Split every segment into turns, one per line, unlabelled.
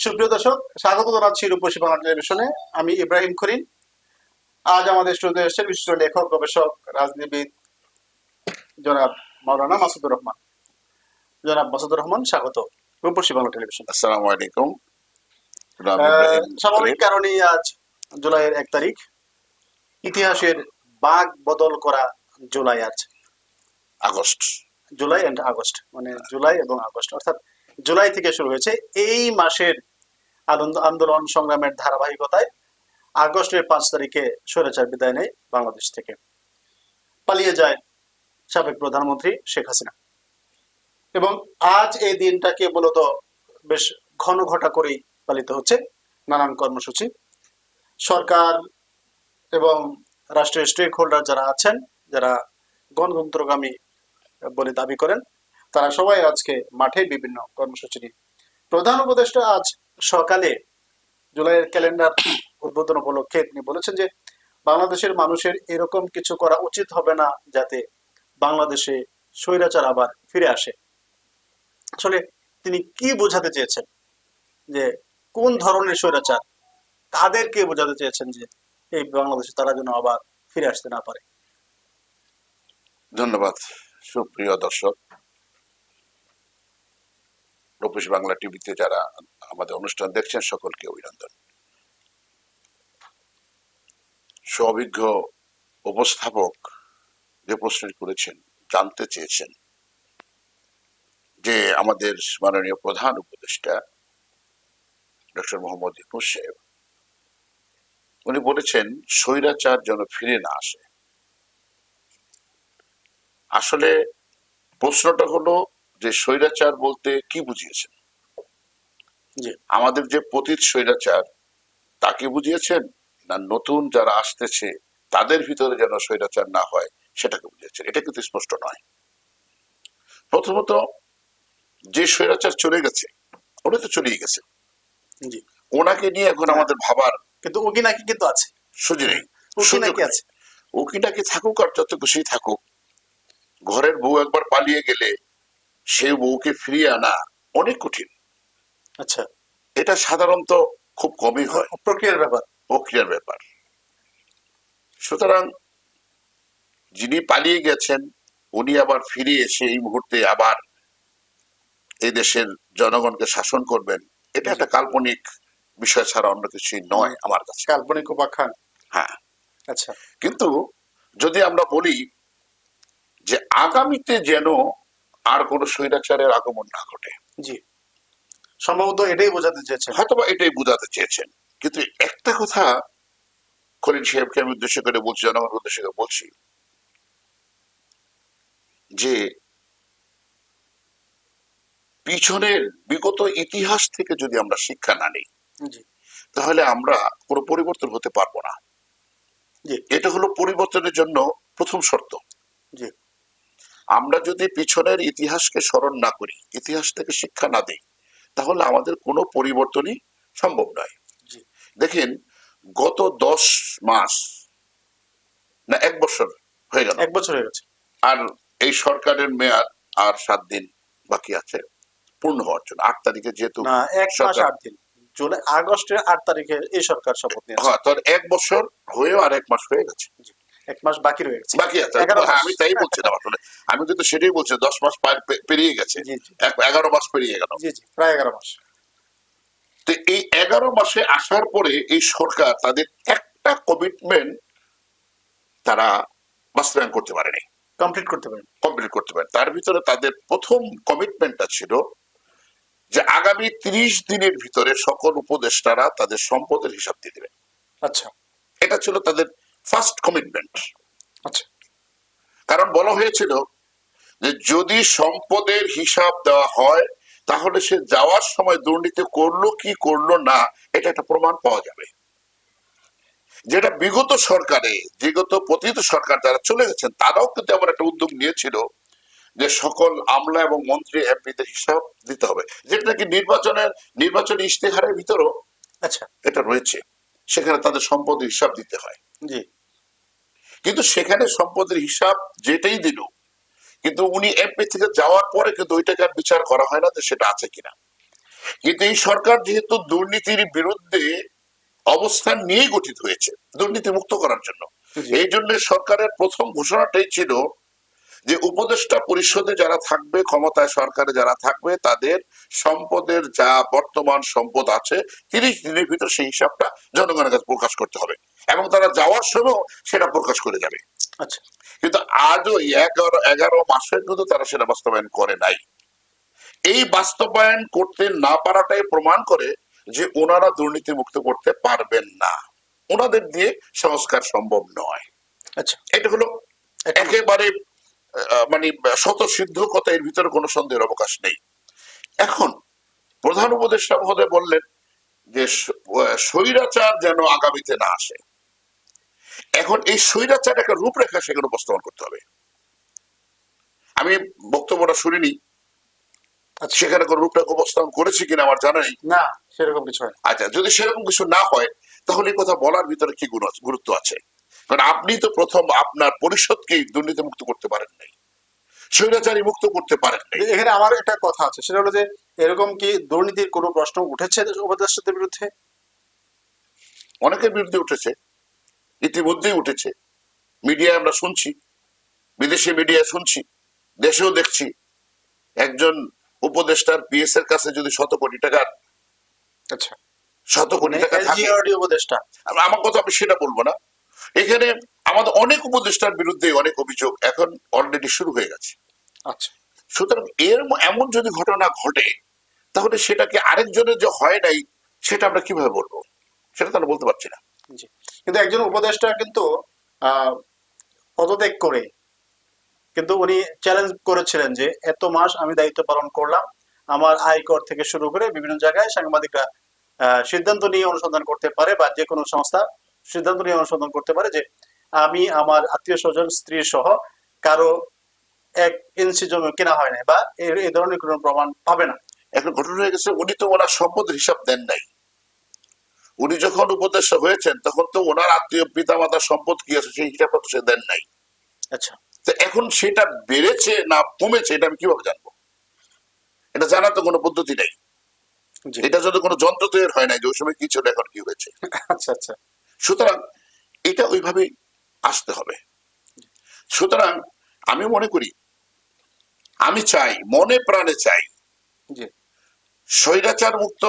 সুপ্রিয় দর্শক, স্বাগত জানাচ্ছি রূপসী বাংলা টেলিভিশনে। আমি ইব্রাহিম করিম। আজ আমাদের স্টুডিওতে এসেছেন বিশিষ্ট লেখক, গবেষক, রাজনীতিবিদ জনাব মাওলানা মাসুদুর রহমান। জনাব মাসুদুর রহমান, স্বাগত রূপসী বাংলা টেলিভিশন।
আসসালামু আলাইকুম। ইব্রাহিম
স্বাভাবিক কারণেই আজ জুলাইয়ের 1 তারিখ, ইতিহাসের বাঁক বদল করা জুলাই। আজ
আগস্ট,
জুলাই এন্ড আগস্ট, মানে জুলাই এবং আগস্ট, অর্থাৎ জুলাই থেকে শুরু হয়েছে এই মাসের আন্দোলন সংগ্রামের ধারাবাহিকতায় আগস্টের 5 তারিখে স্বৈরাচার বিদায় নেয় বাংলাদেশ থেকে, পালিয়ে যায় সাবেক প্রধানমন্ত্রী শেখ হাসিনা। এবং আজ এই দিনটাকে মূলত বেশ ঘন ঘটা করেই পালিত হচ্ছে। নানান কর্মসূচি, সরকার এবং রাষ্ট্রের স্টেক হোল্ডার যারা আছেন, যারা গণতন্ত্রগামী বলে দাবি করেন, তারা সবাই আজকে মাঠে বিভিন্ন কর্মসূচি নিয়ে। প্রধান উপদেষ্টা আজ সকালে জুলাইয়ের ক্যালেন্ডার উদ্বোধন উপলক্ষে তিনি বলেছেন যে বাংলাদেশের মানুষের এরকম কিছু করা উচিত হবে না যাতে বাংলাদেশে স্বৈরাচার আবার ফিরে আসে। আসলে তিনি কি বোঝাতে চেয়েছেন, যে কোন ধরনের স্বৈরাচার, কাদেরকে বোঝাতে চেয়েছেন যে এই বাংলাদেশে তারা যেন আবার ফিরে আসতে না পারে?
ধন্যবাদ। সুপ্রিয় দর্শক, রূপসী বাংলা টিভিতে যারা আমাদের অনুষ্ঠান দেখছেন সকলকে অভিনন্দন। সুঅভিজ্ঞ উপস্থাপক যে প্রশ্ন করেছেন, জানতে চেয়েছেন যে আমাদের মাননীয় প্রধান উপদেষ্টা ডক্টর মোহাম্মদ ইউনূস সাহেব, উনি বলেছেন স্বৈরাচার যেন ফিরে না আসে। আসলে প্রশ্নটা হলো যে স্বৈরাচার বলতে কি বুঝিয়েছেন? আমাদের যে পতিত স্বৈরাচার তাকে বুঝিয়েছেন, না নতুন যারা আসতেছে তাদের ভিতরে যেন স্বৈরাচার না হয় সেটাকে বুঝিয়েছেন? এটা কিন্তু স্পষ্ট নয়। প্রথমত, যে স্বৈরাচার চলে গেছে উনি তো চলেই গেছে, ওনাকে নিয়ে এখন আমাদের ভাবার
কিন্তু ওকি নাকি কিন্তু আছে,
সুযোগ নেই।
ওকি
নাকি থাকুক আর যত খুশি থাকুক, ঘরের বউ একবার পালিয়ে গেলে সেই বউকে ফিরিয়ে আনা অনেক কঠিন।
আচ্ছা,
এটা সাধারণত খুব কমই হয়, প্রক্রিয়ার ব্যাপার। সুতরাং যিনি পালিয়ে গেছেন উনি আবার ফিরে এসে এই মুহূর্তে আবার এই দেশের জনগণকে শাসন করবেন, এটা একটা কাল্পনিক বিষয় ছাড়া অন্য কিছুই নয় আমার কাছে।
কাল্পনিক উপাখ্যান।
হ্যাঁ,
আচ্ছা।
কিন্তু যদি আমরা বলি যে আগামীতে যেন আর কোন স্বৈরাচারের আগমন না ঘটে,
জি, সম্ভবত এটাই বোঝাতে চেয়েছেন,
হয়তোবা এটাই বোঝাতে চেয়েছেন। কিন্তু একটা কথা খলিল সাহেবকে আমি উদ্দেশ্য করে বলছি, জনগণের উদ্দেশ্য করে বলছি যে পিছনের বিগত ইতিহাস থেকে যদি আমরা শিক্ষা না নিই তাহলে আমরা কোনো পরিবর্তন হতে পারবো না। এটা হলো পরিবর্তনের জন্য প্রথম শর্ত। আমরা যদি পিছনের ইতিহাসকে স্মরণ না করি, ইতিহাস থেকে শিক্ষা না দিই, তাহলে আমাদের কোনো পরিবর্তনই সম্ভব নয়। দেখেন, গত 10 মাস না 1 বছর হয়ে গেল,
1 বছর হয়ে গেছে,
আর এই সরকারের মেয়াদ আর 7 দিন বাকি আছে পূর্ণ হওয়ার জন্য। 8 তারিখে যেহেতু
1 মাস 8 দিন, জুলাই আগস্টের 8 তারিখে এই সরকার শপথ নিয়েছে।
হ্যাঁ, তো 1 বছর হয়েও আর 1 মাস হয়ে গেছে,
1 মাস বাকি রয়েছে,
বাকি আছে। আমি তাই বলছিলাম, আসলে আমি কিন্তু সেটাই বলছি, 10 মাস পেরিয়ে গেছে, 11 মাস পেরিয়ে গেল,
প্রায় 11 মাস।
তো এই 11 মাসে আসার পরে এই সরকার তাদের একটা কমিটমেন্ট তারা বাস্তবায়ন করতে পারেনি, কমপ্লিট করতে পারে। তার ভিতরে তাদের প্রথম কমিটমেন্টটা ছিল যে আগামী 30 দিনের ভিতরে সকল উপদেষ্টারা তাদের সম্পদের হিসাব দিয়ে দেবেন।
আচ্ছা,
এটা ছিল তাদের ফার্স্ট কমিটমেন্ট।
আচ্ছা,
কারণ বলা হয়েছিল যে যদি সম্পদের হিসাব দেওয়া হয় তাহলে সে যাওয়ার সময় দুর্নীতি করলো কি করলো না এটা একটা প্রমাণ পাওয়া যাবে। যেটা বিগত সরকারে, বিগত পতিত সরকার যারা চলে গেছেন তারাও কিন্তু এমন একটা উদ্যোগ নিয়েছিল যে সকল আমলা এবং মন্ত্রী এমপিদের হিসাব দিতে হবে, যেটা নাকি নির্বাচনী ইশতেহারের ভিতরও
আচ্ছা
এটা রয়েছে, সেখানে তাদের সম্পদের হিসাব দিতে হয়। কিন্তু সেখানে সম্পদের হিসাব যেটাই দিল, কিন্তু উনি এমপি থেকে যাওয়ার পরে কিন্তু ওইটাকে আর বিচার করা হয় না যে সেটা আছে কিনা। কিন্তু এই সরকার যেহেতু দুর্নীতির বিরুদ্ধে অবস্থান নিয়ে গঠিত হয়েছে দুর্নীতি মুক্ত করার জন্য, এই জন্য সরকারের প্রথম ঘোষণাটাই ছিল যে উপদেষ্টা পরিষদে যারা থাকবে, ক্ষমতায় সরকারে যারা থাকবে, তাদের সম্পদের যা বর্তমান সম্পদ আছে 30 দিনের ভিতর সেই হিসাবটা জনগণের কাছে প্রকাশ করতে হবে এবং তারা যাওয়ার সময় সেটা প্রকাশ করে যাবে।
আচ্ছা,
কিন্তু আজও 11 মাসের কিন্তু তারা সেটা বাস্তবায়ন করে নাই। এই বাস্তবায়ন করতে না পারাটাই প্রমাণ করে যে ওনারা দুর্নীতি মুক্ত করতে পারবেন না, ওনাদের দিয়ে সংস্কার সম্ভব নয়।
আচ্ছা,
এটা হলো একেবারে মানে স্বতঃসিদ্ধ কথা, এর ভিতরে কোনো সন্দেহের অবকাশ নেই। এখন প্রধান উপদেষ্টা মহোদয় বললেন যে স্বৈরাচার যেন আগামীতে না আসে। এখন এই স্বৈরাচার একটা রূপরেখা সেখানে উপস্থাপন করতে হবে। আমি বক্তব্যটা শুনিনি, সেখানে কোন রূপরেখা উপস্থাপন করেছি কিনা আমার জানা নেই।
না, সেরকম কিছু হয়।
আচ্ছা, যদি সেরকম কিছু না হয় তাহলে এই কথা বলার ভিতরে কি গুরুত্ব আছে? কারণ আপনি তো প্রথম আপনার পরিষদকে দুর্নীতি মুক্ত করতে পারেন নাই, স্বৈরাচারী মুক্ত করতে পারেন নাই।
এখানে আমার একটা কথা আছে, সেটা হলো যে এরকম কি দুর্নীতির কোনো প্রশ্ন উঠেছে উপদেষ্টাদের বিরুদ্ধে?
অনেকের বিরুদ্ধে উঠেছে, ইতিমধ্যেই উঠেছে। মিডিয়ায় আমরা শুনছি, বিদেশি মিডিয়া শুনছি, দেশেও দেখছি। একজন উপদেষ্টার পিএস এর কাছে যদি 100 কোটি টাকা,
আচ্ছা,
100 কোটি টাকা থাকে,
উপদেষ্টা,
আমার কথা আমি সেটা বলবো না। এখানে আমাদের অনেক উপদেষ্টার বিরুদ্ধে অনেক অভিযোগ এখন অলরেডি শুরু হয়ে গেছে।
আচ্ছা,
সুতরাং এমন যদি ঘটনা ঘটে তাহলে সেটাকে আরেকজনের যে হয় নাই সেটা আমরা কিভাবে বলবো? সেটা তো আমরা বলতে পারছি না।
কিন্তু একজন উপদেষ্টা কিন্তু পদত্যাগ করে কিন্তু উনি চ্যালেঞ্জ করেছিলেন যে এত মাস আমি দায়িত্ব পালন করলাম, আমার আয়কর থেকে শুরু করে বিভিন্ন জায়গায় সাংবাদিকরা সিদ্ধান্ত নিয়ে অনুসন্ধান করতে পারে বা যে কোনো সংস্থা সিদ্ধান্ত নিয়ে অনুসন্ধান করতে পারে যে আমি আমার আত্মীয় স্বজন স্ত্রী সহ কারো 1 ইঞ্চি জমি কেনা হয় নাই বা এই ধরনের কোনো প্রমাণ পাবে না।
এখন ঘটনা হয়ে গেছে, উনি তো ওনার সম্পদের হিসাব দেন নাই। উনি যখন উপদেষ্টা হয়েছেন তখন তো ওনার আত্মীয় পিতা মাতার সম্পদ কি আছে সেই হিসাবটা তো সে দেন নাই।
আচ্ছা,
তো এখন সেটা বেড়েছে না কমেছে এটা আমি কিভাবে জানবো? এটা জানার তো কোনো পদ্ধতি নেই। এটা যদি কোনো যন্ত্র তৈরি হয় নাই যে ওই সময় কি ছিল এখন কি হয়েছে।
আচ্ছা, আচ্ছা,
সুতরাং এটা ওইভাবেই আসতে হবে। সুতরাং আমি মনে করি, আমি চাই, মনে প্রাণে চাই স্বৈরাচার মুক্ত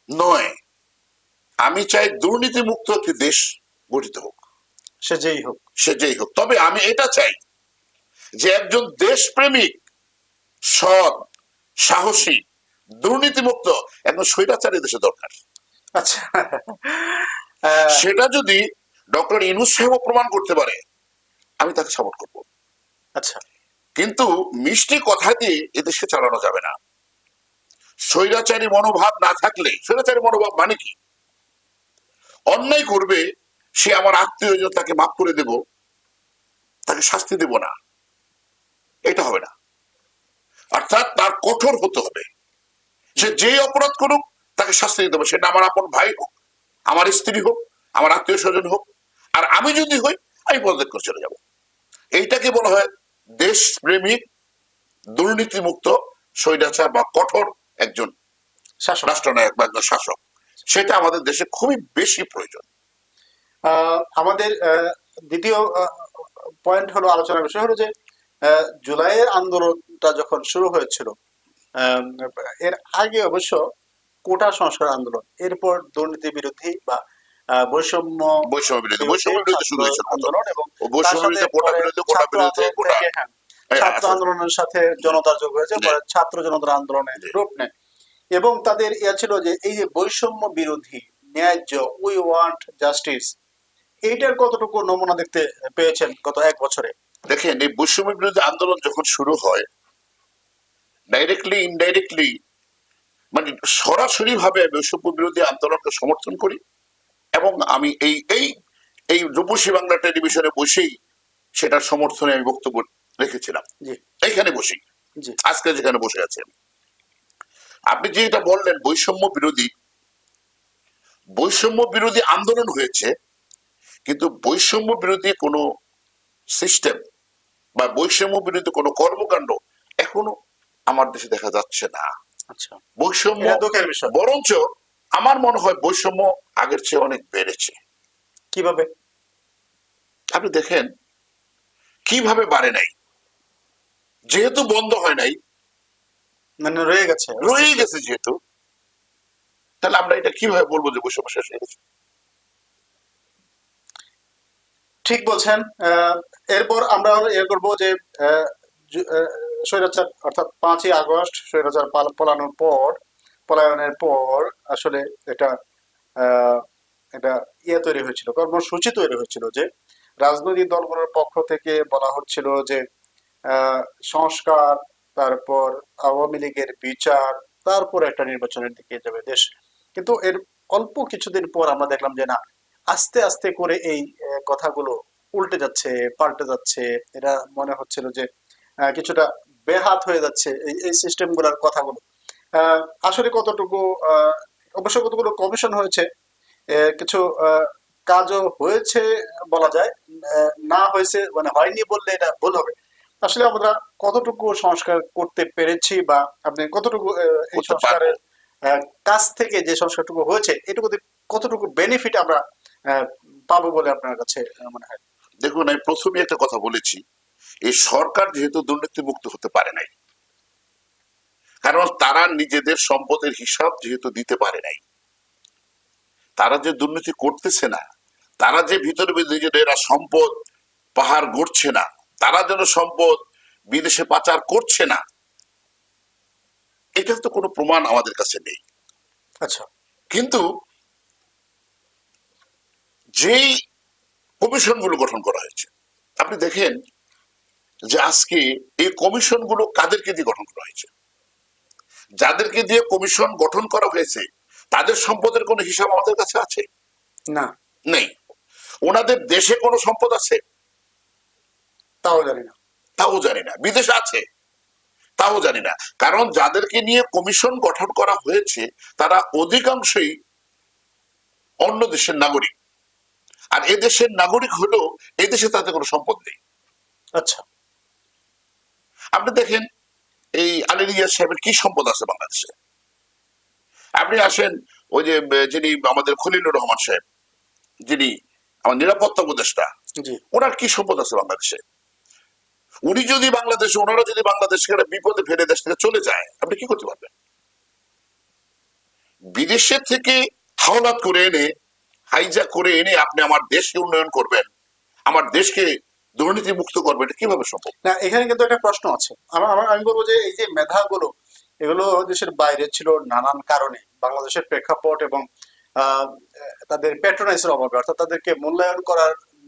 নয়, আমি চাই দুর্নীতি মুক্ত একটি দেশ গঠিত হোক, সে যেই হোক। তবে আমি এটা চাই যে একজন দেশপ্রেমিক, সৎ, সাহসী, দুর্নীতিমুক্ত একজন স্বৈরাচারী দেশে দরকার।
আচ্ছা,
সেটা যদি ডক্টর ইউনূস সাহেব প্রমাণ করতে পারে আমি তাকে সাপোর্ট করব।
আচ্ছা,
কিন্তু মিষ্টি কথা দিয়ে এদেশকে চালানো যাবে না। স্বৈরাচারী মনোভাব না থাকলে, স্বৈরাচারী মনোভাব মানে কি? অন্যায় করবে, সে আমার আত্মীয়, তাকে মাফ করে দেব, তাকে শাস্তি দেব না, এটা হবে না। অর্থাৎ তার কঠোর হতে হবে। সে যেই অপরাধ করুক তাকে শাস্তি দিতে হবে, সেটা আমার আপন ভাই হোক, আমার স্ত্রী হোক, আমার আত্মীয় স্বজন হোক। আর আমি যদি হই আমি পদত্যাগ করে চলে যাব। এইটাকে বলা হয় দেশপ্রেমিক, দুর্নীতিমুক্ত, স্বৈরাচার বা কঠোর একজন রাষ্ট্রনায়ক বা একজন শাসক। সেটা আমাদের দেশে খুবই বেশি প্রয়োজন।
আমাদের দ্বিতীয় পয়েন্ট হলো, আলোচনার বিষয় হলো যে জুলাইয়ের আন্দোলনটা যখন শুরু হয়েছিল, এর আগে অবশ্য কোটা সংস্কার আন্দোলন, এরপর দুর্নীতি বিরোধী বা বৈষম্য বিরোধী শুরু হয়েছিল আন্দোলন, এবং ছাত্র আন্দোলনের সাথে জনতার যোগ হয়েছে, ছাত্র জনতার আন্দোলনের রূপ নেয়। এবং তাদের ছিল যে এই যে বৈষম্য বিরোধী, ন্যায্য, উই ওয়ান্ট জাস্টিস, এইটার কতটুকু নমুনা দেখতে পেয়েছেন গত 1 বছরে?
দেখেন, এই বৈষম্য বিরোধী আন্দোলন যখন শুরু হয়, ডাইরেক্টলি ইনডাইরেক্টলি, মানে সরাসরি ভাবে বৈষম্য বিরোধী আন্দোলনকে সমর্থন করি। এবং আমি এই এই এই রূপসী বাংলা টেলিভিশনে বসেই সেটার সমর্থনে আমি বক্তব্য রেখেছিলাম, এইখানে বসেই, আজকে যেখানে বসে আছি আমি। আপনি যে এটা বললেন বৈষম্য বিরোধী আন্দোলন হয়েছে, কিন্তু বৈষম্য বিরোধী কোনো সিস্টেম বা বৈষম্য বিরোধী কোনো কর্মকাণ্ড এখনো আমার দেশে দেখা যাচ্ছে না।
আচ্ছা,
বৈষম্য
এটা দুঃখের বিষয়।
বরঞ্চ আমার মনে হয় বৈষম্য আগের চেয়ে অনেক বেড়েছে।
কিভাবে?
আপনি দেখেন কিভাবে বাড়ে নাই, যেহেতু বন্ধ হয় নাই,
মানে রয়ে গেছে,
রয়ে গেছে যেহেতু, তাহলে আমরা এটা কিভাবে বলবো যে বৈষম্য শেষ হয়ে গেছে?
ঠিক বলছেন। এরপর আমরা করবো যে স্বৈরাচার অর্থাৎ 5ই আগস্ট স্বৈরাচার পলায়নের পর আসলে এটা আহ, এটা তৈরি হয়েছিল, কর্মসূচি তৈরি হয়েছিল যে রাজনৈতিক দলগুলোর পক্ষ থেকে বলা হচ্ছিল যে আহ, সংস্কার, তারপর আওয়ামী লীগের বিচার, তারপর একটা নির্বাচনের দিকে যাবে দেশ। কিন্তু এর অল্প কিছুদিন পর আমরা দেখলাম যে না, আস্তে আস্তে করে এই কথাগুলো উল্টে যাচ্ছে, পাল্টে যাচ্ছে। এটা মনে হচ্ছিল যে কিছুটা বেহাত হয়ে যাচ্ছে এই সিস্টেম গুলার কথাগুলো। আসলে কতটুকু অবশ্য কতগুলো কমিশন হয়েছে, কিছু কাজও হয়েছে বলা যায়, না হয়েছে মানে হয়নি বললে এটা ভুল হবে। আসলে আমরা কতটুকু সংস্কার করতে পেরেছি, বা আপনি কতটুকু এই
করতে পারবো।
সংস্কারের কাছ থেকে যে সংস্কারটুকু হয়েছে এটুকু কতটুকু বেনিফিট আমরা আহ, পাবো বলে আপনার কাছে মনে হয়?
দেখুন, আমি প্রথমে একটা কথা বলেছি, এই সরকার যেহেতু দুর্নীতি মুক্ত হতে পারে নাই, কারণ তারা নিজেদের সম্পদের হিসাব যেহেতু দিতে পারে নাই, তারা যে দুর্নীতি করতেছে না, তারা যে ভিতরে নিজেরা সম্পদ পাহাড় গড়ছে না, তারা যেন সম্পদ বিদেশে পাচার করছে না, এটার তো কোনো প্রমাণ আমাদের কাছে নেই।
আচ্ছা,
কিন্তু যেই কমিশন গুলো গঠন করা হয়েছে, আপনি দেখেন যে আজকে এই কমিশন গুলো কাদেরকে দিয়ে গঠন করা হয়েছে? যাদেরকে দিয়ে কমিশন গঠন করা হয়েছে তাদের সম্পদের কোনো হিসাব আমাদের কাছে আছে?
না,
নেই। ওনাদের দেশে কোনো সম্পদ আছে?
তাও জানি না।
তাও জানি না। বিদেশে আছে? তাও জানি না। কারণ যাদেরকে নিয়ে কমিশন গঠন করা হয়েছে তারা অধিকাংশই অন্য দেশের নাগরিক, আর এদেশের নাগরিক হলেও এদেশে তাদের কোনো সম্পদ নেই।
আচ্ছা,
আপনি দেখেন এই আলী রিয়াজ সাহেবের কি সম্পদ আছে বাংলাদেশে? আপনি আসেন ওই যে যিনি আমাদের খলিলুর রহমান সাহেব, যিনি আমার নিরাপত্তা উপদেষ্টা,
জি,
ওনার কি সম্পদ আছে বাংলাদেশে? উনি যদি বাংলাদেশে, ওনারা যদি বাংলাদেশকে একটা বিপদে ফেলে দেশ থেকে চলে যায়, আপনি কি করতে পারবেন? বিদেশের থেকে হাওলাত করে এনে, হাইজ্যাক করে এনে আপনি আমার দেশকে উন্নয়ন করবেন, আমার দেশকে দুর্নীতি মুক্ত করবেন, এটা কিভাবে সম্ভব?
না, এখানে কিন্তু একটা প্রশ্ন আছে। আমি বলবো যে এই যে মেধাগুলো, এগুলো দেশের বাইরে ছিল নানান কারণে, বাংলাদেশের প্রেক্ষাপট এবং আহ, তাদের প্যাট্রোনাইজের অভাবে, অর্থাৎ তাদেরকে মূল্যায়ন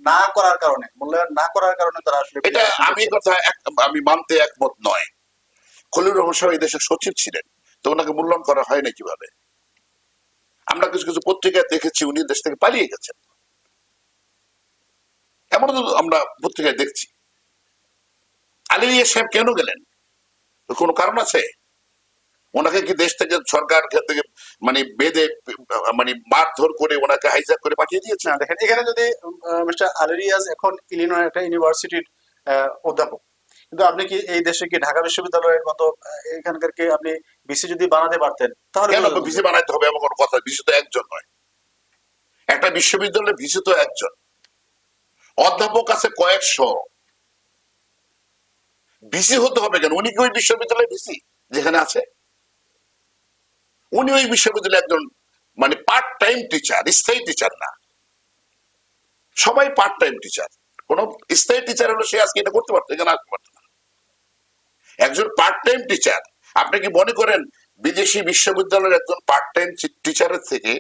না করার কারণে তারা আসলে
এটা
বিদেশে
আমি
গেছে।
কথা আমি মানতে একমত নয়। খলিলুর রহমান সাহেব এই দেশের সচিব ছিলেন, তো ওনাকে মূল্যায়ন করা হয় না কিভাবে? আমরা কিছু কিছু পত্রিকায় দেখেছি উনি দেশ থেকে পালিয়ে গেছেন, এমন তো আমরা পত্রিকায় দেখছি। আলী রিয়াজ সাহেব কেন গেলেন? কোনো কারণ আছে? ওনাকে কি দেশ থেকে সরকার থেকে মানে বেঁধে মানে মারধর করে ওনাকে হাইজ্যাক করে পাঠিয়ে দিয়েছে?
না, দেখেন এখানে যদি মিস্টার আলী রিয়াজ এখন ইলিনয় একটা ইউনিভার্সিটির অধ্যাপক, কিন্তু আপনি কি এই দেশে কি ঢাকা বিশ্ববিদ্যালয়ের মতো এখানকার কে আপনি ভিসি যদি বানাতে পারতেন তাহলে
কেন
বোঝা যেত
ভিসি
যে-
বানাইতে হবে এমন কোনো কথা? ভিসি তো একজন নয়, একটা বিশ্ববিদ্যালয়ের ভিসি তো একজন, অধ্যাপক আছে কয়েকশো। ভিসি হতে হবে কেন? উনি কি ওই বিশ্ববিদ্যালয়ের ভিসি যেখানে আছে? উনি ওই বিশ্ববিদ্যালয়ে একজন মানে পার্ট টাইম টিচার, স্থায়ী টিচার না। সবাই পার্ট টাইম টিচার। কোন স্থায়ী টিচার হলো সে আজকে এটা করতে পারতো, এখানে আসতে পারতো না। একজন পার্ট টাইম টিচার, আপনি কি মনে করেন বিদেশি বিশ্ববিদ্যালয়ের একজন পার্ট টাইম টিচারের থেকে,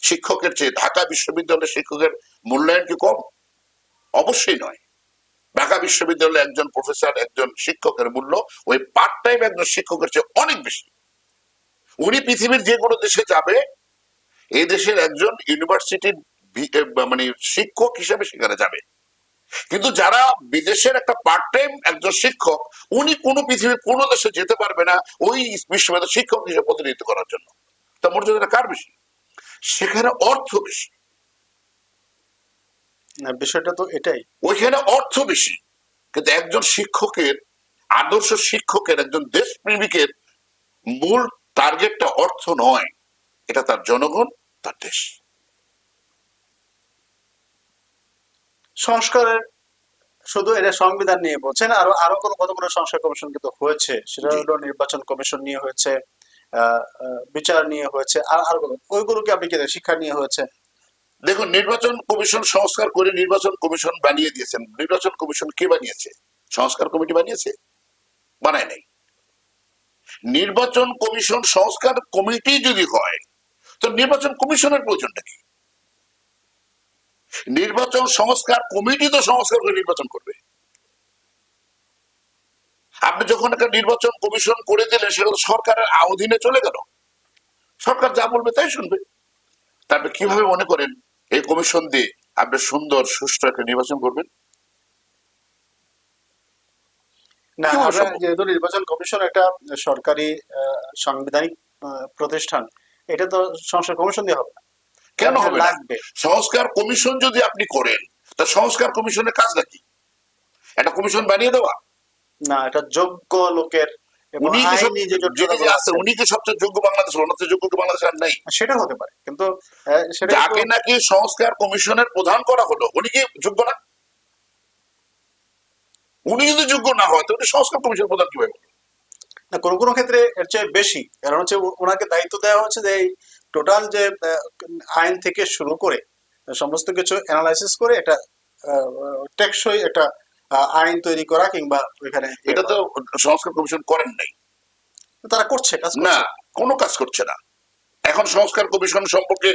শিক্ষকের চেয়ে ঢাকা বিশ্ববিদ্যালয়ের শিক্ষকের মূল্যায়ন কি কম? অবশ্যই নয়। ঢাকা বিশ্ববিদ্যালয়ে একজন প্রফেসর, একজন শিক্ষকের মূল্য ওই পার্ট টাইম একজন শিক্ষকের চেয়ে অনেক বেশি। উনি পৃথিবীর যে কোনো দেশে যাবে, এই দেশের একজন ইউনিভার্সিটির মানে শিক্ষক হিসেবে সেখানে যাবে। কিন্তু যারা বিদেশের একটা পার্ট টাইম একজন শিক্ষক, উনি কোনো পৃথিবীর কোনো দেশে যেতে পারবে না ওই বিশ্ববিদ্যালয়ের শিক্ষক হিসেবে প্রতিনিধিত্ব করার জন্য। তা মর্যাদাটা কার বেশি? সেখানে অর্থ বেশি।
না, বিষয়টা তো এটাই।
ওইখানে অর্থ বেশি, কিন্তু একজন শিক্ষকের, আদর্শ শিক্ষকের, একজন দেশপ্রেমিকের মূল টার্গেটটা অর্থ নয়, এটা তার জনগণ, তার দেশ।
সংস্কারের শুধু এটা সংবিধান নিয়ে বলছেন, আরো আরো কতগুলো সংস্কার কমিশন কিন্তু হয়েছে, সেটা হলো নির্বাচন কমিশন নিয়ে হয়েছে, বিচার নিয়ে হয়েছে, আর আরো ওইগুলো কি আপনি কি শিক্ষা নিয়ে হয়েছে?
দেখুন, নির্বাচন কমিশন সংস্কার করে নির্বাচন কমিশন বানিয়ে দিয়েছেন। নির্বাচন কমিশন কে বানিয়েছে? সংস্কার কমিটি বানিয়েছে? বানায় নাই। নির্বাচন কমিশন সংস্কার কমিটি যদি হয়, তো নির্বাচন কমিশনের প্রয়োজনটা কি? নির্বাচন সংস্কার কমিটি তো সংস্কার করে নির্বাচন করবে। আপনি যখন একটা নির্বাচন কমিশন করে দিলেন, সেটা সরকারের অধীনে চলে গেল, সরকার যা বলবে তাই শুনবে। তারপরে কিভাবে মনে করেন এই কমিশন দিয়ে আপনি সুন্দর সুষ্ঠু একটা নির্বাচন করবেন?
না, যেহেতু নির্বাচন কমিশন একটা সরকারি সাংবিধানিক প্রতিষ্ঠান, এটা তো সংস্কার কমিশন দিয়ে হবে না।
কেন হবে লাগবে? সংস্কার কমিশন যদি আপনি করেন, তা সংস্কার কমিশনের কাজটা কি? একটা কমিশন বানিয়ে দেওয়া?
না, এটা যোগ্য লোকের,
উনি কি সবচেয়ে যোগ্য বাংলাদেশ? অন্যদের যোগ্য বাংলাদেশ আর নাই?
সেটা হতে পারে, কিন্তু
যাকে নাকি সংস্কার কমিশনের প্রধান করা হলো, উনি কি যোগ্য না? উনি যদি যোগ্য না হয়, তাহলে সংস্কার কমিশন প্রধান কিভাবে?
না, কোনো কোনো ক্ষেত্রে এর চেয়ে বেশি, কারণ হচ্ছে ওনাকে দায়িত্ব দেওয়া হচ্ছে যে এই টোটাল যে আইন থেকে শুরু করে সমস্ত কিছু অ্যানালাইসিস করে এটা টেকসই একটা আইন তৈরি করা, কিংবা ওইখানে
এটা তো সংস্কার কমিশন করেন নাই।
তারা করছে কাজ
না, কোনো কাজ করছে না। এখন সংস্কার কমিশন সম্পর্কে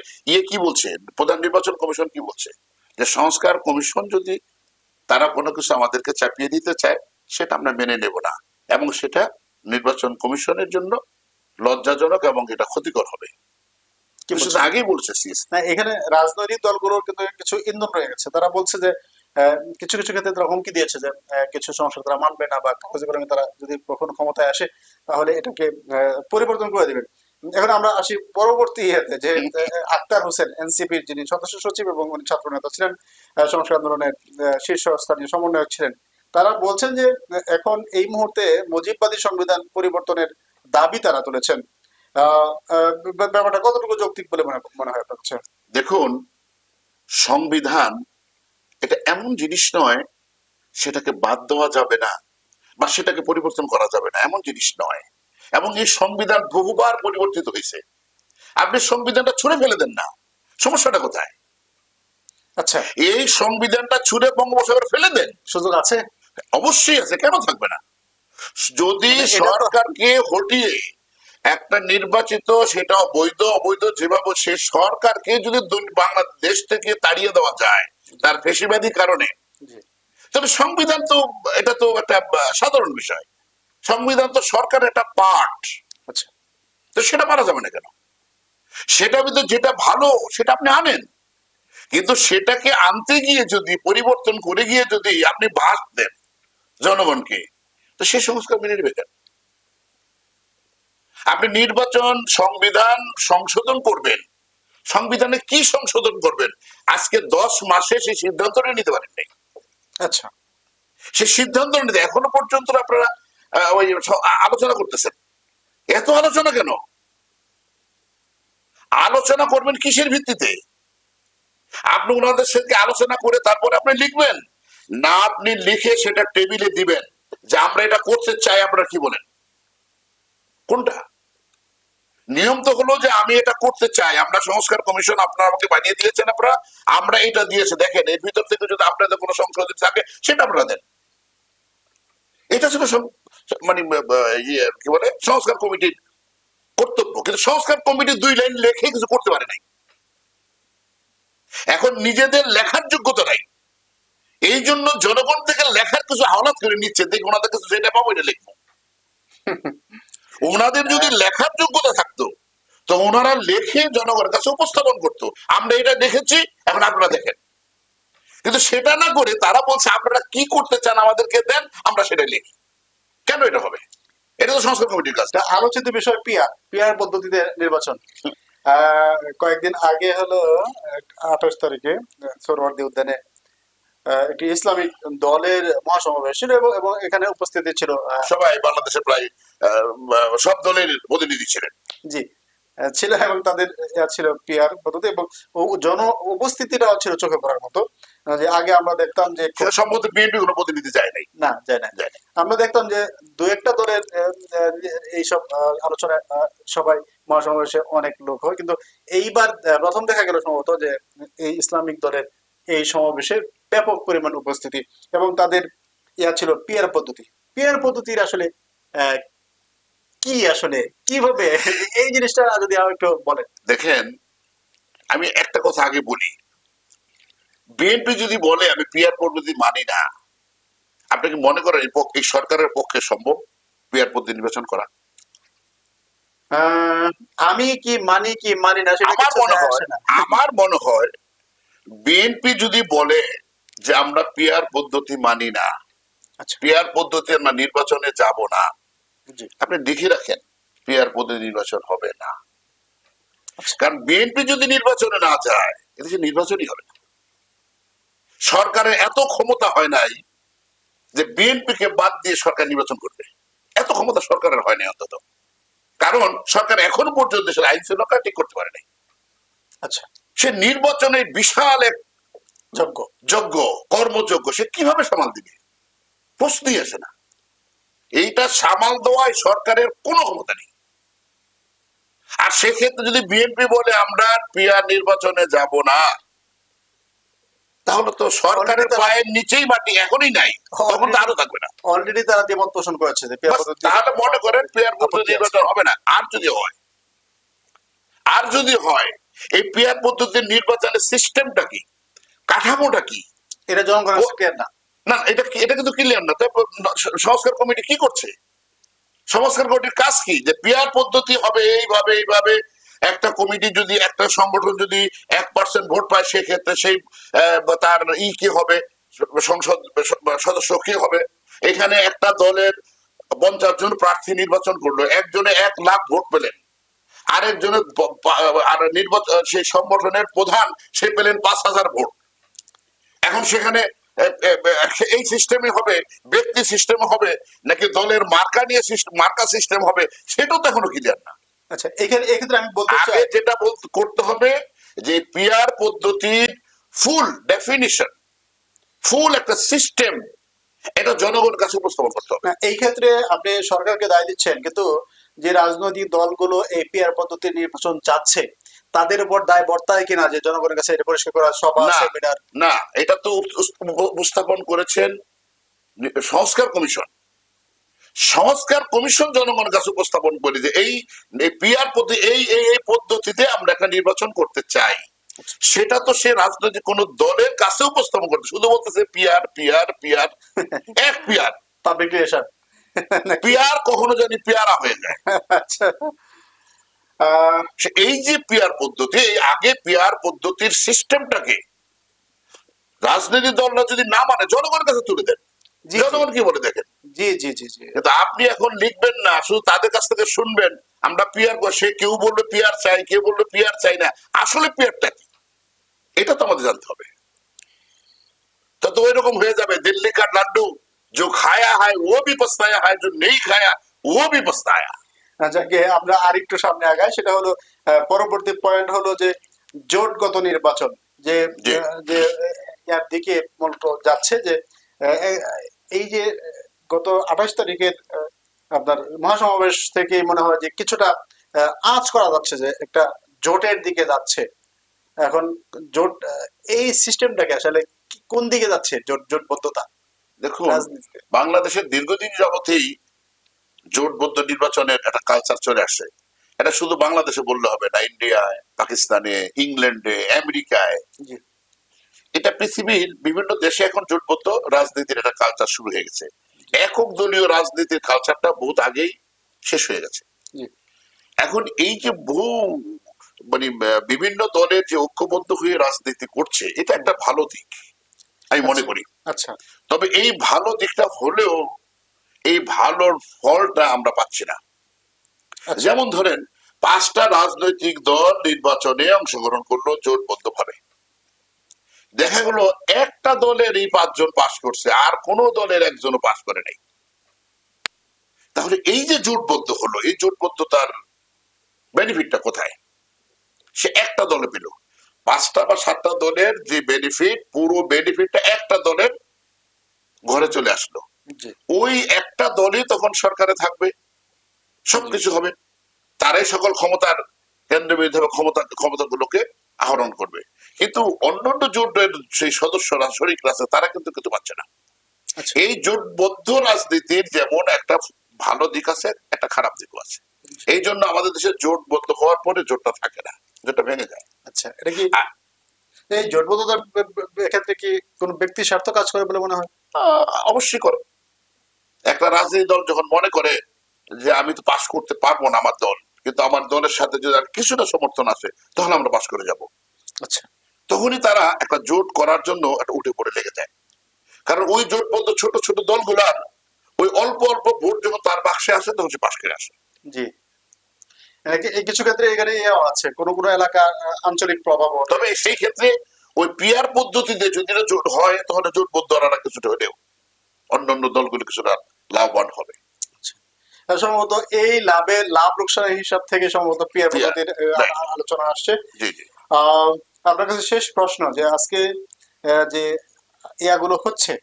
কি বলছে? প্রধান নির্বাচন কমিশন কি বলছে? যে সংস্কার কমিশন যদি তারা কোনো কিছু আমাদেরকে চাপিয়ে দিতে চায়, সেটা আমরা মেনে নেব না, এবং সেটা নির্বাচন কমিশনের জন্য লজ্জাজনক এবং এটা ক্ষতিকর হবে। আগেই বলছে
না, এখানে রাজনৈতিক দলগুলোর কিন্তু কিছু ইন্ধন রয়ে গেছে। তারা বলছে যে কিছু কিছু ক্ষেত্রে তারা হুমকি দিয়েছে যে কিছু সংস্কার তারা মানবে না, বা কাগজে কলমে তারা যদি কখনো ক্ষমতায় আসে তাহলে এটাকে পরিবর্তন করে দিবেন। এখন আমরা আসি পরবর্তী ইয়েতে, যে আক্তার হোসেন এনসিপির যিনি সদস্য সচিব এবং উনি ছাত্র নেতা ছিলেন, সংস্কার আন্দোলনের শীর্ষস্থানীয় সমন্বয়ক ছিলেন, তারা বলছেন যে এখন এই মুহূর্তে মুজিববাদী সংবিধান পরিবর্তনের দাবি তারা তুলেছেন। ব্যাপারটা কতটুকু যৌক্তিক বলে মনে হয় আপনার কাছে?
দেখুন, সংবিধান এটা এমন জিনিস নয় সেটাকে বাদ দেওয়া যাবে না বা সেটাকে পরিবর্তন করা যাবে না, এমন জিনিস নয়। এবং এই সংবিধান বহুবার পরিবর্তিত হয়েছে। আপনি সংবিধানটা ছুঁড়ে ফেলে দেন না, সমস্যাটা কোথায়?
আচ্ছা,
এই সংবিধানটা ছুঁড়ে বঙ্গোপসাগরে ফেলে দেন,
সুযোগ আছে?
অবশ্যই আছে, কেন থাকবে না? যদি সরকারকে হটিয়ে একটা নির্বাচিত, সেটা বৈধ অবৈধ যেভাবে, সে সরকারকে যদি বাংলাদেশ থেকে তাড়িয়ে দেওয়া যায় তার ফেসিবাদী কারণে, তবে সংবিধান তো, এটা তো একটা সাধারণ বিষয়। সংবিধান তো সরকারের একটা পার্ট।
আচ্ছা,
তো সেটা মারা যাবে না কেন? সেটা ভিতরে যেটা ভালো সেটা আপনি আনেন, কিন্তু সেটাকে আনতে গিয়ে যদি, পরিবর্তন করে গিয়ে যদি আপনি বাদ দেন জনগণকে, তো সে সংস্কার মেনে নেবে কেন? আপনি নির্বাচন সংবিধান সংশোধন করবেন, সংবিধানে কি সংশোধন করবেন? আজকে 10 মাসে সেই সিদ্ধান্তটা নিতে পারেন নাই।
আচ্ছা,
সেই সিদ্ধান্ত নিতে এখনো পর্যন্ত আপনারা ওই আলোচনা করতেছেন। এত আলোচনা কেন? আলোচনা করবেন কিসের ভিত্তিতে? আপনি ওনাদের সাথে আলোচনা করে তারপরে আপনি লিখবেন না? আপনি লিখে সেটা টেবিলে দিবেন যে আমরা এটা করতে চাই, আপনারা কি বলেন? কোনটা? নিয়ম তো হলো যে আমি এটা করতে চাই, আমরা সংস্কার কমিশন আপনারা আমাকে বানিয়ে দিয়েছেন, আমরা এটা দিয়েছে, দেখেন এর ভিতর থেকে যদি আপনাদের কোনো সংশোধন থাকে সেটা আপনারা দেন। এটা ছিল মানে কি বলে সংস্কার কমিটির কর্তব্য। কিন্তু সংস্কার কমিটি 2 লাইন লেখে কিছু করতে পারে নাই। এখন নিজেদের লেখার যোগ্যতা নাই, এই জন্য জনগণ থেকে লেখার কিছু হাওলাত করে নিচ্ছে, দেখি ওনাদের কাছে যেটা পাবো এটা লিখবো। ওনাদের যদি লেখার যোগ্যতা থাকতো তো ওনারা লেখে জনগণের কাছে উপস্থাপন করতো, আমরা এটা দেখেছি, এখন আপনারা দেখেন। কিন্তু সেটা না করে তারা বলছে আপনারা কি করতে চান আমাদেরকে দেন, আমরা সেটা লিখি। কেন এটা হবে? এটা তো সংস্কার কমিটির কাজ।
আলোচিত বিষয় পিআর পদ্ধতিতে নির্বাচন। কয়েকদিন আগে হলো 28 তারিখে সোহরাওয়ার্দী উদ্যানে একটি ইসলামিক দলের মহাসমাবেশ ছিল, এবং এখানে উপস্থিতি ছিল
সবাই, বাংলাদেশের প্রায় সব দলের প্রতিনিধি ছিলেন।
জি ছিল, এবং তাদের ছিল পিয়ার পদ্ধতি, এবং জন উপস্থিতিটাও ছিল চোখে পড়ার মতো। যে আগে আমরা দেখতাম যে
সেটা সম্ভবত বিএনপি কোনো প্রতিনিধি যায় নাই।
না, যায় না। আমরা দেখতাম যে দু একটা দলের এইসব আলোচনায় সবাই মহাসমাবেশে অনেক লোক হয়, কিন্তু এইবার প্রথম দেখা গেল সম্ভবত যে এই ইসলামিক দলের এই সমাবেশে ব্যাপক পরিমাণ উপস্থিতি, এবং তাদের ছিল পিয়ার পদ্ধতি। পিয়ার পদ্ধতির আসলে আহ, কি আসলে কিভাবে এই জিনিসটা যদি একটু বলেন।
দেখেন, আমি একটা কথা আগে বলি, বিএনপি যদি বলে আমি পিয়ার পদ্ধতি মানি না, আপনি কি মনে করেন এই সরকারের পক্ষে সম্ভব পিয়ার পদ্ধতি নির্বাচন করা?
আমি কি মানি কি মানি না সেটা
আমার মনে হয় বিএনপি যদি বলে যে আমরা পিয়ার পদ্ধতি মানি না, পিয়ার পদ্ধতি আমরা নির্বাচনে যাব না, আপনি দেখে রাখেন পিয়ার পদ্ধতি নির্বাচন হবে না। কারণ বিএনপি যদি নির্বাচনে না যায়, এদেশে নির্বাচনই হবে না। সরকারের এত ক্ষমতা হয় নাই যে বিএনপি কে বাদ দিয়ে সরকার নির্বাচন করবে, এত ক্ষমতা সরকারের হয় নাই অন্তত। কারণ সরকার এখনো পর্যন্ত দেশের আইন শৃঙ্খলা ঠিক করতে পারে নাই।
আচ্ছা,
সে নির্বাচনে বিশাল এক যোগ্য কর্মযোগ্য, সে কিভাবে সামাল দিবে? প্রশ্নই আসে না। এইটা সামাল দেওয়ায় সরকারের কোনো ক্ষমতা নেই। আর সেক্ষেত্রে যদি বিএনপি বলে আমরা পিয়ার নির্বাচনে যাব না, তাহলে তো সরকারের পায়ের নিচেই মাটি এখনই নাই, তখন তো আরো থাকবে না।
অলরেডি তারা দ্বিমত পোষণ করেছে যে পিয়ার পদ্ধতি,
তাহলে মনে করেন পিয়ার পদ্ধতি নির্বাচন হবে না। আর যদি হয় এই পিয়ার পদ্ধতির নির্বাচনের সিস্টেমটা কি, কাঠামোটা কি,
এটা জনগণের ক্লিয়ার না।
না, এটা কিন্তু ক্লিয়ার না। সংস্কার কমিটি কি করছে? সংস্কার কমিটির কাজ কি? যে পিয়ার পদ্ধতি হবে এইভাবে একটা কমিটি যদি, একটা সংগঠন যদি 1% ভোট পায়, সেক্ষেত্রে সেই তার কি হবে, সংসদ সদস্য কি হবে। এখানে একটা দলের 50 জন প্রার্থী নির্বাচন করলো, একজনে 1 লাখ ভোট পেলেন, আরেকজনের আর নির্বাচন সেই সংগঠনের প্রধান সে পেলেন 5,000 ভোট। এখন সেখানে এই সিস্টেমে হবে, ব্যক্তি সিস্টেমে হবে, নাকি দলের মার্কা নিয়ে মার্কা সিস্টেম হবে, সেটাও তো এখনো ক্লিয়ার না।
আচ্ছা, এক্ষেত্রে আমি বলতে চাই
যেটা করতে হবে যে পিয়ার পদ্ধতির ফুল ডেফিনিশন, ফুল একটা সিস্টেম, এটা জনগণের কাছে উপস্থাপন করতে হবে।
এই ক্ষেত্রে আপনি সরকারকে দায় দিচ্ছেন, কিন্তু যে রাজনৈতিক দলগুলো এই পিয়ার পদ্ধতির নির্বাচন চাচ্ছে তাদের উপর দায় বর্তায় কিনা যে জনগণের কাছে এটা পরিষ্কার করা, সভা সেমিনার?
না, এটা তো উপস্থাপন করেছেন সংস্কার কমিশন। সংস্কার কমিশন জনগণের কাছে উপস্থাপন করে যে এই পিয়ার পদ্ধতি এই পদ্ধতিতে আমরা একটা নির্বাচন করতে চাই। সেটা তো সে রাজনৈতিক কোন দলের কাছে উপস্থাপন করতে, শুধু বলতেছে পিয়ার পিয়ার পিয়ার, এক পিয়ার
পাবলিকেশন
পিয়ার কখনো জানি পেয়ারা হয়ে যায়।
আচ্ছা,
এই যে পিয়ার পদ্ধতি, এই আগে পিয়ার পদ্ধতির সিস্টেমটাকে রাজনৈতিক দলরা যদি না মানে জনগণের কাছে তুলে দেন, জনগণ কি বলে দেখেন।
জি জি জি জি,
কিন্তু আপনি এখন লিখবেন না, শুধু তাদের কাছ থেকে শুনবেন আমরা পিয়ার, সে কেউ বললো পিয়ার চাই, কেউ বললো পিয়ার চাই না। আসলে পিয়ারটা কি, এটা তো আমাদের জানতে হবে। তো ওই রকম হয়ে যাবে দিল্লি কা লাড্ডু, जो खाया है वो भी पछताया है, जो नहीं खाया वो भी पछताया।
যাকে আমরা আরেকটু সামনে আগাই, সেটা হলো পরবর্তী পয়েন্ট হলো যে জোটগত নির্বাচন, যে যে এর দিকে মূলত যাচ্ছে, যে এই যে গত 28 তারিখের আপনার মহাসমাবেশ থেকে মনে হয় যে কিছুটা আঁচ করা যাচ্ছে যে একটা জোটের দিকে যাচ্ছে। এখন জোট এই সিস্টেমটাকে আসলে কোন দিকে যাচ্ছে, জোটবদ্ধতা?
দেখুন, বাংলাদেশের দীর্ঘদিন যাবতেই জোটবদ্ধ নির্বাচনের একটা কালচার চলে আসছে। এটা শুধু বাংলাদেশে বললে হবে না, ইন্ডিয়ায়, পাকিস্তানে, ইংল্যান্ডে, আমেরিকায়, এটা পৃথিবীর বিভিন্ন দেশে এখন জোটবদ্ধ রাজনীতির একটা কালচার শুরু হয়ে গেছে। একক দলীয় রাজনীতির কালচারটা বহুত আগেই শেষ হয়ে গেছে। এখন এই যে বহু মানে বিভিন্ন দলের যে ঐক্যবদ্ধ হয়ে রাজনীতি করছে, এটা একটা ভালো দিক আমি মনে করি।
আচ্ছা,
তবে এই ভালো দিকটা হলেও এই ভালোর ফলটা আমরা পাচ্ছি না। যেমন ধরেন 5টা রাজনৈতিক দল নির্বাচনে অংশগ্রহণ করলো জোটবদ্ধ ভাবে, দেখা গেল একটা দলের এই 5 জন পাশ করছে, আর কোন দলের একজনও পাশ করে নাই। তাহলে এই যে জোটবদ্ধ হলো, এই জোটবদ্ধতার বেনিফিটটা কোথায়? সে একটা দলে পেল। 5টা বা 7টা দলের যে বেনিফিট, পুরো বেনিফিটটা একটা দলের ঘরে চলে আসলো। ওই একটা দলই তখন সরকারে থাকবে, সবকিছু হবে, তারাই সকল ক্ষমতার কেন্দ্রবিন্দু হবে, ক্ষমতাগুলোকে আহরণ করবে। কিন্তু অন্যান্য জোটের সেই সদস্যরা, শরিকরা আছে, তারা কিন্তু কিছু পাচ্ছে না। এই জোটবদ্ধ রাজনীতির যেমন একটা ভালো দিক আছে, একটা খারাপ দিকও আছে। এই জন্য আমাদের দেশে জোটবদ্ধ হওয়ার পরে জোটটা থাকে না, জোটটা ভেঙে যায়।
আচ্ছা, এটা কি এই জোটবদ্ধতার ক্ষেত্রে কি কোন ব্যক্তি স্বার্থ কাজ করে বলে মনে হয়?
অবশ্যই করে। একটা রাজনৈতিক দল যখন মনে করে যে আমি তো পাশ করতে পারবো না আমার দল, কিন্তু আমার দলের সাথে যদি কিছুটা সমর্থন আছে তাহলে আমরা পাশ করে যাব,
আচ্ছা,
তখনই তারা একটা জোট করার জন্য একটা উঠে পড়ে লেগে যায়। কারণ ওই জোটবদ্ধ ছোট ছোট দলগুলার ওই অল্প অল্প ভোট যখন তার বাক্সে আসে তখন সে পাশ করে আসে।
জি, এই কিছু ক্ষেত্রে এখানে আছে কোন কোন এলাকা আঞ্চলিক প্রভাব।
তবে সেই ক্ষেত্রে ওই পিয়ার পদ্ধতিতে যদি জোট হয় তাহলে জোটবদ্ধরা কিছুটা হলেও অন্যান্য দলগুলো কিছুটা লাভবান হবে।
সম্ভবত এই লাভ লোকসানের হিসাব থেকে সম্ভবত পিয়ার পদ্ধতির আলোচনা আসছে। আপনার কাছে শেষ প্রশ্ন, যে আজকে যে ইয়াগুলো হচ্ছে,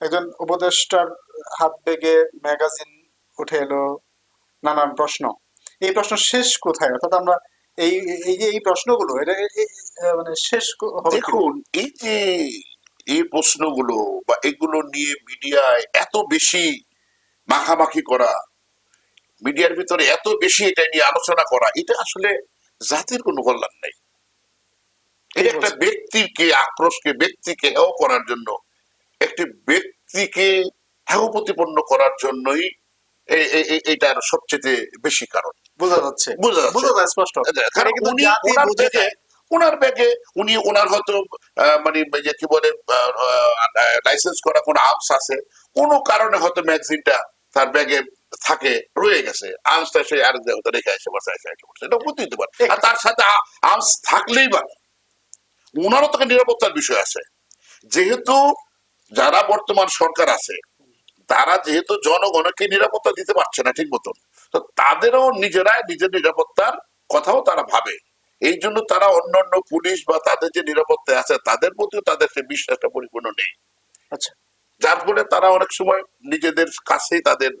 একজন উপদেষ্টার হাত বেগে ম্যাগাজিন উঠে এলো, নানান প্রশ্ন, এই প্রশ্ন শেষ কোথায়? অর্থাৎ আমরা এই যে এই প্রশ্নগুলো এটা মানে শেষ
দেখুন, এই যে এই প্রশ্নগুলো বা এগুলো নিয়ে মিডিয়ায় এত বেশি মাখামাখি করা, মিডিয়ার ভিতরে এত বেশি এটা নিয়ে আলোচনা করা, এটা আসলে জাতির কোনো কল্যাণ নেই। এটা একটা ব্যক্তিকে আক্রোশকে, ব্যক্তিকে হেয় করার জন্য, একটি ব্যক্তিকে হেয় প্রতিপন্ন করার জন্যই এইটার সবচেয়ে বেশি কারণ
বোঝা যাচ্ছে, স্পষ্ট।
কারণ উনি ওনার ব্যাগে উনি ওনার হয়তো মানে যে কি বলে লাইসেন্স করা কোন আর্মস আছে, কোনো কারণে হয়তো ম্যাগাজিনটা তার ব্যাগে থাকে, রয়ে গেছে, আর্মসটা সে আর রেখে এসে বসে এটা বুঝতে দিতে পারে। আর তার সাথে আর্মস থাকলেই বা ওনারও তো নিরাপত্তার বিষয় আছে। যেহেতু যারা বর্তমান সরকার আছে তারা যেহেতু জনগণকে নিরাপত্তা দিতে পারছে না ঠিক মতন, তো তাদেরও নিজেরাই নিজের নিরাপত্তার কথাও তারা ভাবে। এই জন্য তারা অন্যান্য পুলিশ বা তাদের যে নিরাপত্তা আছে তাদের প্রতিও তাদের সে বিশ্বাসটা পরিপূর্ণ নেই।
আচ্ছা,
যার ফলে তারা অনেক সময় নিজেদের কাছেই তাদের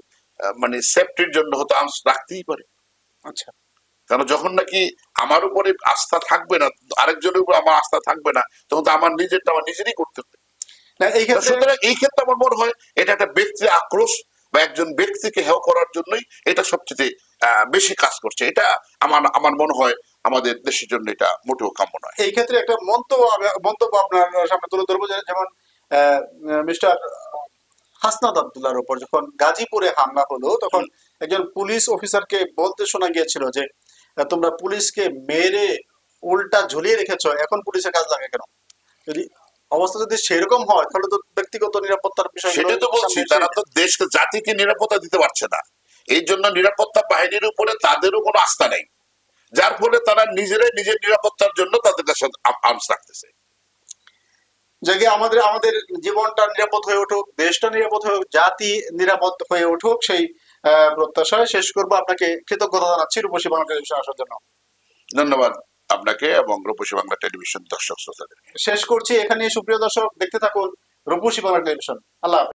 মানে সেফটির জন্য হয়তো আর্মস রাখতেই পারে।
আচ্ছা,
কারণ যখন নাকি আমার উপরে আস্থা থাকবে না, আরেকজনের উপর আমার আস্থা থাকবে না, তখন তো আমার নিজেরটা আমার নিজেরই করতে হবে। সুতরাং এই ক্ষেত্রে আমার মনে হয় এটা একটা ব্যক্তির আক্রোশ বা একজন ব্যক্তিকে হেয় করার জন্যই এটা সবচেয়ে বেশি কাজ করছে। এটা আমার মনে হয় আমাদের দেশের জন্য এটা মোটেও কাম্য নয়।
এই ক্ষেত্রে একটা মন্তব্য আপনার সামনে তুলে ধরবো, যেমন মিস্টার হাসনাত আব্দুল্লাহর উপর যখন গাজীপুরে হামলা হলো, তখন একজন পুলিশ অফিসারকে বলতে শোনা গিয়েছিল যে তোমরা পুলিশকে মেরে উল্টা ঝুলিয়ে রেখেছো, এখন পুলিশের কাজ লাগে কেন? যদি অবস্থা যদি সেরকম হয় তাহলে তো ব্যক্তিগত নিরাপত্তার বিষয়,
সেটা তো বলছি, তারা তো দেশকে জাতিকে নিরাপত্তা দিতে পারছে না, এই জন্য নিরাপত্তা বাহিনীর উপরে তাদেরও কোনো আস্থা নেই, যার ফলে তারা নিজেরাই নিজের নিরাপত্তার জন্য তাদের কাছে আর্মস রাখতেছে।
যে আমাদের জীবনটা নিরাপদ হয়ে উঠুক, দেশটা নিরাপদ হয়ে উঠুক, জাতি নিরাপদ হয়ে উঠুক, সেই প্রত্যাশায় শেষ করবো। আপনাকে কৃতজ্ঞতা জানাচ্ছি রূপসী বাংলা টেলিভিশন আসার জন্য।
ধন্যবাদ আপনাকে এবং রূপসী বাংলা টেলিভিশন দর্শক শ্রোতাদের।
শেষ করছি এখানে। সুপ্রিয় দর্শক, দেখতে থাকুন রূপসী বাংলা টেলিভিশন। আল্লাহ।